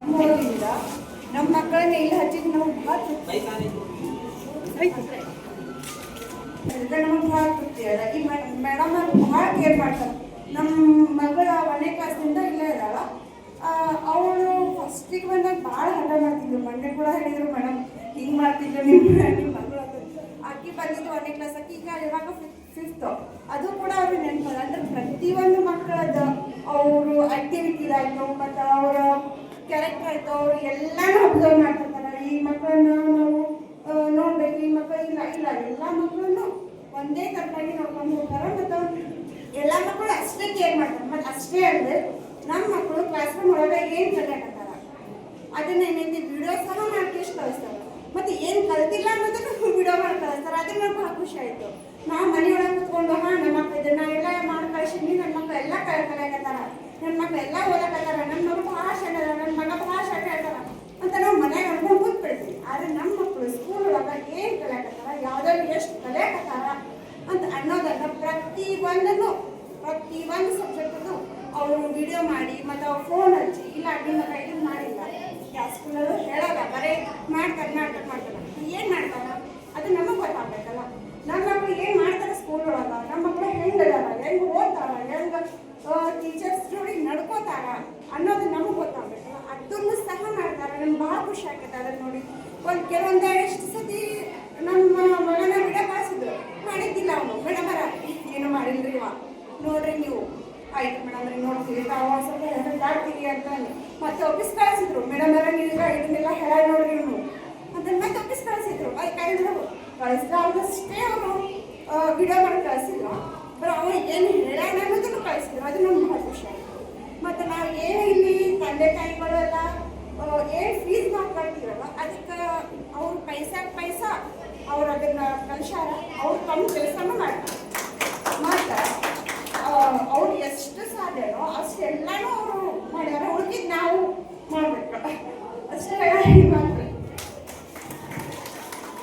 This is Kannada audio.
ನಮ್ಮೂರಿಂದ ನಮ್ಮ ಮಕ್ಕಳನ್ನ ಇಲ್ಲಿ ಹಚ್ಚಿದ್ದು ನಾವು ಭಾಳ ತೃಪ್ತಿ ನಮಗೆ ಭಾಳ ತೃಪ್ತಿ ಅದ. ಈ ಮೇಡಮ್ ಭಾಳ ಕೇರ್ ಮಾಡ್ತಾರೆ. ನಮ್ಮ ಮಗಳ 1ನೇ ಕ್ಲಾಸ್ನಿಂದ ಇಲ್ಲೇ ಇದ್ದಾಳ. ಅವಳು ಫಸ್ಟಿಗೆ ಬಂದಾಗ ಭಾಳ ಹಠ ಮಾಡ್ತಿದ್ರು. ಮಂಡೆ ಕೂಡ ಹೇಳಿದ್ರು, ಮೇಡಮ್ ಹಿಂಗೆ ಮಾಡ್ತಿದ್ರು ನಿಮ್ಮ ಮಗಳು ಅಂತ. ಆಕೆ ಬಂದಿದ್ದು 1ನೇ ಕ್ಲಾಸ್, ಆಕೆ ಈಗ ಇವಾಗ 5th. ಅದು ಕೂಡ ಅವ್ರಿಗೆ ನೆನಪಲ್ಲ. ಅಂದ್ರೆ ಪ್ರತಿಯೊಂದು ಮಕ್ಕಳದ ಅವರು ಆ್ಯಕ್ಟಿವಿಟಿದಾಯಿತು ಮತ್ತು ಅವರ ಕ್ಯಾರೆಕ್ಟರ್ ಆಯಿತು, ಅವರು ಎಲ್ಲನೂ ಅಬ್ಸರ್ವ್ ಮಾಡ್ತಿರ್ತಾರೆ. ಈ ಮಕ್ಕಳನ್ನ ನಾವು ನೋಡ್ಬೇಕು, ಈ ಮಕ್ಕಳು ಇಲ್ಲ ಎಲ್ಲ ಮಕ್ಕಳನ್ನು ಒಂದೇ ಥರವಾಗಿ ನೋಡ್ಕೊಂಡು ಹೋಗ್ತಾರೆ. ಮತ್ತು ಎಲ್ಲ ಮಕ್ಕಳು ಅಷ್ಟೇ ಕೇರ್ ಮಾಡ್ತಾರೆ. ಮತ್ತು ಅಷ್ಟೇ ಅಲ್ಲದೆ ನಮ್ಮ ಮಕ್ಕಳು ಕ್ಲಾಸ್ ರೂಮ್ ಒಳಗೆ ಏನು ಕಲಿಯಾಕತ್ತಾರ ಅದನ್ನ ಏನೈತಿ ವಿಡಿಯೋ ಸಹ ಮಾಡ್ಕೇಶ್ ಕಳಿಸ್ತಾರೆ. ಮತ್ತು ಏನು ಕಲ್ತಿಲ್ಲ ಅನ್ನೋದನ್ನು ವಿಡಿಯೋ ಮಾಡಿ ಕಳಿಸ್ತಾರೆ. ಅದನ್ನ ನಮ್ಗೆ ಭಾಳ ಖುಷಿ ಆಯಿತು. ನಾವು ಮನೆಯೊಳಗೆ ಕೂತ್ಕೊಂಡು ನಮ್ಮ ಮಕ್ಕಳು ಇದನ್ನ ಎಲ್ಲ ಮಾಡಿ ಕಳಿಸಿದ್ವಿ, ನನ್ನ ಮಕ್ಕಳು ಎಲ್ಲ ಕಲಿಯಾಕತ್ತಾರ, ನನ್ನ ಮಕ್ಕಳು ಎಲ್ಲ ಓದಕತ್ತಾರ, ನನ್ನ ಮಗಳು ಭಾಳ ಶಾಣದ, ನನ್ನ ಮಗ ಭಾಳ ಶಾಣೆ ಆಗ್ತಾರ ಅಂತ ನಾವು ಮನೆಗೆ ಅನ್ಕೊಂಡು ಕೂತ್ಬಿಡ್ತೀವಿ. ಆದರೆ ನಮ್ಮ ಮಕ್ಕಳು ಸ್ಕೂಲ್ ಒಳಗೆ ಏನು ಕಲಿಯಾಕತ್ತಾರ, ಯಾವುದಾದ್ರು ಎಷ್ಟು ಕಲಿಯಾಕತ್ತಾರ ಅಂತ ಅನ್ನೋದನ್ನು ಪ್ರತಿಯೊಂದು ಸಬ್ಜೆಕ್ಟನ್ನು ಅವರು ವಿಡಿಯೋ ಮಾಡಿ ಮತ್ತು ಅವ್ರು ಫೋನ್ ಹಚ್ಚಿ ಇಲ್ಲ ನಿಮ್ಮ ಇದನ್ನು ಮಾಡಿಲ್ಲ ಯಾವ ಸ್ಕೂಲಲ್ಲೂ ಹೇಳೋಲ್ಲ, ಬರೀ ಮಾಡ್ತಾರೆ ಏನು ಮಾಡ್ತಾರೆ ಅದು ನಮಗೆ ಗೊತ್ತಾಗಬೇಕಲ್ಲ. ನಮ್ಮ ಮಕ್ಕಳು ಏನು ಮಾಡ್ತಾರೆ ಸ್ಕೂಲ್ ಒಳಗೆ, ನಮ್ಮ ಮಕ್ಕಳು ಹೆಂಗೆ ಓದ್ತಾರ, ಹೆಂಗೆ ಟೀಚರ್ಸ್ ಜೋಡಿ ನಡ್ಕೋತಾರ ಅನ್ನೋದು ನಮಗೆ ಗೊತ್ತಾಗಬೇಕಲ್ಲ. ಅದನ್ನು ಸಹ ಮಾಡ್ತಾರೆ. ನಮ್ಗೆ ಭಾಳ ಖುಷಿ ಆಗ್ತದೆ ಅದನ್ನು ನೋಡಿ. ಕೆಲವೊಂದಷ್ಟು ಸತಿ ನಮ್ಮ ಮಗನ ವಿಡಿಯೋ ಕಳಿಸಿದ್ರು, ಮಾಡಿದ್ದಿಲ್ಲ ಅವನು. ಮೇಡಮರ ಏನು ಮಾಡಿಲ್ರಿ ಇವ ನೋಡ್ರಿ ನೀವು, ಆಯ್ತು ಮೇಡಮ್ರಿ ನೋಡ್ತೀವಿ, ನಾವು ಸ್ವಲ್ಪ ಹೇಳ್ತೀವಿ ಅಂತ ಮತ್ತೆ ಆಫೀಸ್ ಕಳಿಸಿದ್ರು. ಮೇಡಮರ ನೀವೀಗ ಇದನ್ನೆಲ್ಲ ಹೇಳಿ ನೋಡ್ರಿ ನೀವು ಅದನ್ನ ಮತ್ತೆ ಆಫೀಸ್ ಕಳಿಸಿದ್ರು. ಕಳಿಸಿದಷ್ಟೇ ಅವರು ವಿಡಿಯೋ ಮಾಡಿ ಕಳಿಸಿದ್ರು. ಬಟ್ ಅವ್ರು ಏನು ಹೇಳ್ಯಾನ ಅನ್ನೋದನ್ನು ಕಳಿಸಿದ್ರು. ಅದು ನಮ್ಗೆ ಭಾಳ ಖುಷಿ ಆಯಿತು. ಮತ್ತು ನಾವು ಏನು ಇಲ್ಲಿ ತಂದೆ ತಾಯಿಗಳು ಎಲ್ಲ ಏನು ಫೀಸ್ ಮಾಡ್ಕೊಳ್ತೀವಲ್ಲ ಅದಕ್ಕೆ ಅವ್ರು ಪೈಸಾ ಅವ್ರು ಅದನ್ನು ಕಲಿಸಾರ, ಅವ್ರು ತಮ್ಮ ಕೆಲಸನೂ ಮಾಡ್ತಾರೆ. ಅವ್ರು ಎಷ್ಟು ಸಾಧ್ಯನೋ ಅಷ್ಟೆಲ್ಲನೂ ಅವರು ಮಾಡ್ಯಾರ. ಉಳಿದಿದ್ದು ನಾವು ಮಾಡಬೇಕು ಅಷ್ಟೇ.